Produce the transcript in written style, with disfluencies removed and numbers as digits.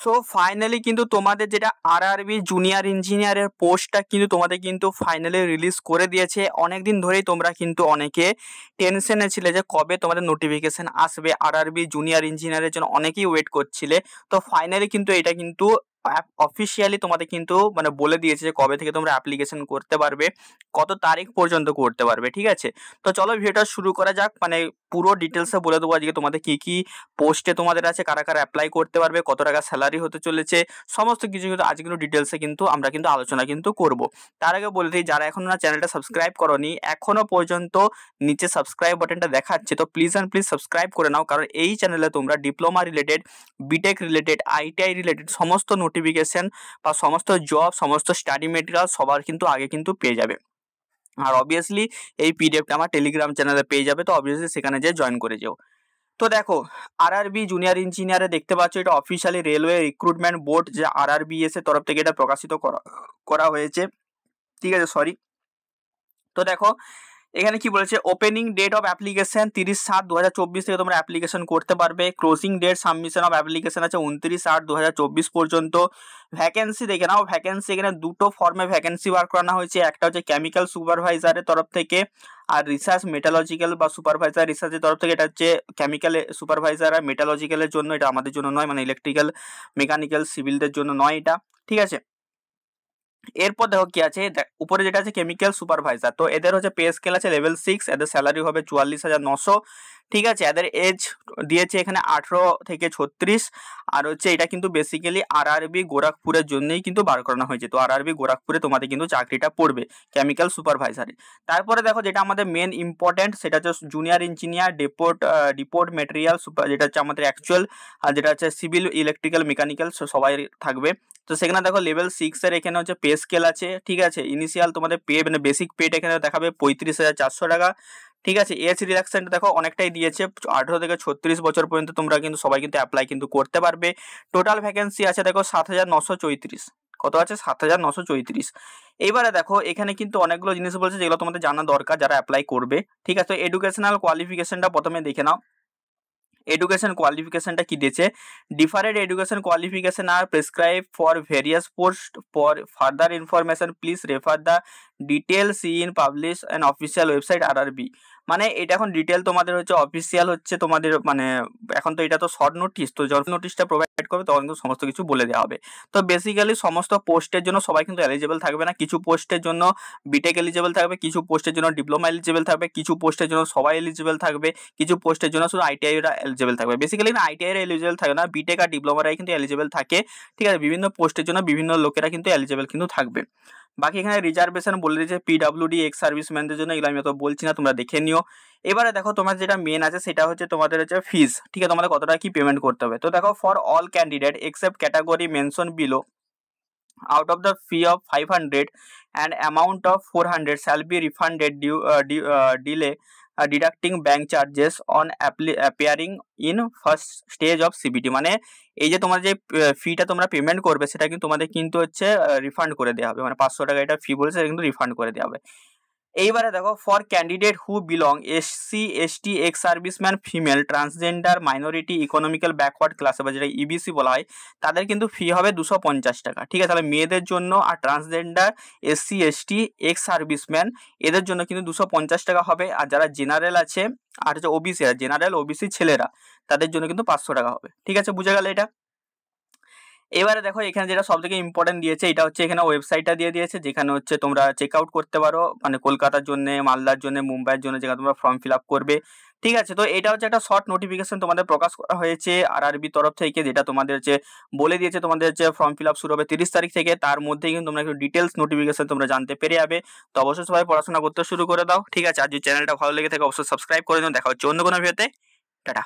So finally কিন্তু তোমাদের যেটা আরআরবি জুনিয়র ইঞ্জিনিয়ারের পোস্টটা কিন্তু তোমাদের কিন্তু ফাইনালি রিলিজ করে দিয়েছে। অনেকদিন ধরেই তোমরা কিন্তু অনেকে টেনশনে ছিলে যে কবে তোমাদের নোটিফিকেশন আসবে, আরআরবি জুনিয়র ইঞ্জিনিয়ারের জন্য অনেকেই ওয়েট করছিলে। তো ফাইনালি কিন্তু এটা কিন্তু অফিসিয়ালি তোমাদের কিন্তু মানে বলে দিয়েছে যে কবে থেকে তোমরা অ্যাপ্লিকেশন করতে পারবে, কত তারিখ পর্যন্ত করতে পারবে। ঠিক আছে, তো চলো ভিডিওটা শুরু করা যাক। মানে পুরো ডিটেলসে বলে দেবো আজকে তোমাদের কি কি পোস্টে তোমাদের আছে, কারা কারা অ্যাপ্লাই করতে পারবে, কত টাকা স্যালারি হতে চলেছে, সমস্ত কিছু কিন্তু আজকে কিন্তু ডিটেলসে কিন্তু আমরা কিন্তু আলোচনা কিন্তু করব। তার আগে বলে দিই, যারা এখনো না চ্যানেলটা সাবস্ক্রাইব করনি, এখনো পর্যন্ত নিচে সাবস্ক্রাইব বাটনটা দেখাচ্ছে, তো প্লিজ অ্যান্ড প্লিজ সাবস্ক্রাইব করে নাও, কারণ এই চ্যানেলে তোমরা diploma related, BTech related, ITI related সমস্ত নোটিফিকেশন বা সমস্ত জব, সমস্ত স্টাডি মেটেরিয়াল সবার কিন্তু আগে কিন্তু পেয়ে যাবে। আর অবভিয়াসলি এই পিডিএফটা আমার টেলিগ্রাম চ্যানেলে পেয়ে যাবে, তো অবভিয়াসলি সেখানে যেয়ে জয়েন করে যেও। তো দেখো, আরআরবি জুনিয়র ইঞ্জিনিয়ারে দেখতে পাচ্ছ এটা অফিসিয়ালি রেলওয়ে রিক্রুটমেন্ট বোর্ড যে আরআরবিএস এর তরফ থেকে এটা প্রকাশিত করা হয়েছে। ঠিক আছে, সরি। তো দেখো এখানে কি বলেছে, ওপেনিং ডেট অফ অ্যাপ্লিকেশন 30/7/2024 থেকে তোমরা অ্যাপ্লিকেশন করতে পারবে। Closing date submission of application আছে 29/8/2024 পর্যন্ত। ভ্যাকেন্সি দেখে নাও, ভ্যাকেন্সি এখানে দুটো ফর্মে ভ্যাকেন্সি বার করানো হয়েছে। একটা হচ্ছে কেমিক্যাল সুপারভাইজারের তরফ থেকে, আর রিসার্চ মেটালজিক্যাল বা সুপারভাইজার রিসার্চের তরফ থেকে। এটা হচ্ছে কেমিক্যাল সুপারভাইজার আর মেটালজিক্যালের জন্য, এটা আমাদের জন্য নয়, মানে ইলেকট্রিক্যাল, মেকানিক্যাল, সিভিলদের জন্য নয় এটা। ঠিক আছে, এরপর দেখো কি আছে, উপরে যেটা আছে কেমিক্যাল সুপারভাইজার, তো এদের হচ্ছে পে স্কেল আছে লেভেল 6, এদের স্যালারি হবে 44,900। ঠিক আছে, এদের এজ দিয়েছে এখানে 18 থেকে 36। আর হচ্ছে এটা কিন্তু বেসিক্যালি আরআরবি গোরখপুরের জন্যই কিন্তু বার করানো হয়েছে। তো আরআরবি গোরখপুরে তোমাদের কিন্তু চাকরিটা পড়বে কেমিক্যাল সুপারভাইজারে। তারপরে দেখো যেটা আমাদের মেন ইম্পর্টেন্ট, সেটা হচ্ছে junior engineer deport material super, যেটা হচ্ছে আমাদের অ্যাকচুয়াল, আর যেটা হচ্ছে সিভিল, ইলেকট্রিক্যাল, মেকানিক্যাল সবাই থাকবে। তো সেখানে দেখো লেভেল 6 এর এখানে হচ্ছে পে স্কেল আছে। ঠিক আছে, ইনিশিয়াল তোমাদের পে মানে বেসিক পেটা এখানে দেখাবে 35,400 টাকা। ঠিক আছে, এজ রিল্যাক্সেশনটা দেখো অনেকটাই দিয়েছে, 18 থেকে 36 বছর পর্যন্ত তোমরা কিন্তু সবাই কিন্তু অ্যাপ্লাই কিন্তু করতে পারবে। টোটাল ভ্যাকেন্সি আছে দেখো 7,934। কত আছে? 7,934। এইবারে দেখো এখানে কিন্তু অনেকগুলো জিনিস বলছে যেগুলো তোমাদের জানা দরকার যারা অ্যাপ্লাই করবে। ঠিক আছে, তো এডুকেশনাল কোয়ালিফিকেশনটা প্রথমে দেখে নাও। এডুকেশন কোয়ালিফিকেশনটা কি দিয়েছে, different education qualification are prescribe for various post. For further information please refer the details in publish and official website RRB. মানে এটা এখন ডিটেল তোমাদের হচ্ছে অফিসিয়াল হচ্ছে তোমাদের, মানে এখন তো এটা তো শর্ট নোটিশ, তো যখন নোটিশটা প্রোভাইড করবে তখন কিন্তু সমস্ত কিছু বলে দেওয়া হবে। তো বেসিক্যালি সমস্ত পোস্টের জন্য সবাই কিন্তু এলিজিবল থাকবে না, কিছু পোস্টের জন্য বিটেক এলিজিবল থাকবে, কিছু পোস্টের জন্য ডিপ্লোমা এলিজিবল থাকবে, কিছু পোস্টের জন্য সবাই এলিজিবল থাকবে, কিছু পোস্টের জন্য শুধু আইটিআইরা এলিজিবল থাকবে। বেসিক্যালি না আইটিআইরা এলিজিবল থাকে না, বিটেক আর ডিপ্লোমারাই কিন্তু এলিজিবল থাকে। ঠিক আছে, বিভিন্ন পোস্টের জন্য বিভিন্ন লোকেরা কিন্তু এলিজিবল কিন্তু থাকবে। বাকি এখানে রিজার্ভেশন বলে দিয়েছে পিডাব্লিউডি এক্স সার্ভিসম্যানদের জন্য, এগুলো আমি অত বলছি না, তোমরা দেখে নিও। এবারে দেখো তোমার যেটা মেন আছে সেটা হচ্ছে তোমাদের হচ্ছে ফিস। ঠিক আছে, তোমাদের কত টাকা কি পেমেন্ট করতে হবে। তো দেখো for all candidate except category mention below, out of the fee of 500 and amount of 400 shall be refunded delay deducting bank charges on appearing in first stage of CBT। মানে এই যে তোমার যে ফিটা তোমরা পেমেন্ট করবে সেটা কিন্তু তোমাদের কিন্তু হচ্ছে রিফান্ড করে দেওয়া হবে, মানে 500 টাকা এটা ফি বলেছে, সেটা কিন্তু রিফান্ড করে দেওয়া হবে। এইবারে দেখো for candidate who belong SC ST ex serviceman female transgender minority economical backward ক্লাসে বা যেটা ইবিসি বলা হয়, তাদের কিন্তু ফি হবে 250 টাকা। ঠিক আছে, তাহলে মেয়েদের জন্য আর transgender SC ST ex serviceman এদের জন্য কিন্তু 250 টাকা হবে। আর যারা জেনারেল আছে আর হচ্ছে ওবিসি, আর জেনারেল ওবিসি ছেলেরা তাদের জন্য কিন্তু 500 টাকা হবে। ঠিক আছে, বুঝে গেল এটা। এবারে দেখো এখানে যেটা সব থেকে ইম্পর্টেন্ট দিয়েছে এটা হচ্ছে এখানে ওয়েবসাইটটা দিয়ে দিয়েছে, যেখানে হচ্ছে তোমরা চেক আউট করতে পারো, মানে কলকাতার জন্য, মালদার জন্য, মুম্বাইয়ের জন্য, যেখানে তোমরা ফর্ম ফিল আপ করবে। ঠিক আছে, তো এটা হচ্ছে একটা শর্ট নোটিফিকেশন তোমাদের প্রকাশ করা হয়েছে আরআরবি তরফ থেকে, যেটা তোমাদের হচ্ছে বলে দিয়েছে তোমাদের হচ্ছে ফর্ম ফিল আপ শুরু হবে 30 তারিখ থেকে। তার মধ্যেই কিন্তু তোমরা একটু ডিটেলস নোটিফিকেশন তোমরা জানতে পেরে যাবে। তো অবশ্যই সবাই পড়াশোনা করতে শুরু করে দাও। ঠিক আছে, আর যদি চ্যানেলটা ভালো লেগে থাকে অবশ্যই সাবস্ক্রাইব করে দাও। দেখা হচ্ছে অন্য কোনো ভিডিওতে। টাটা।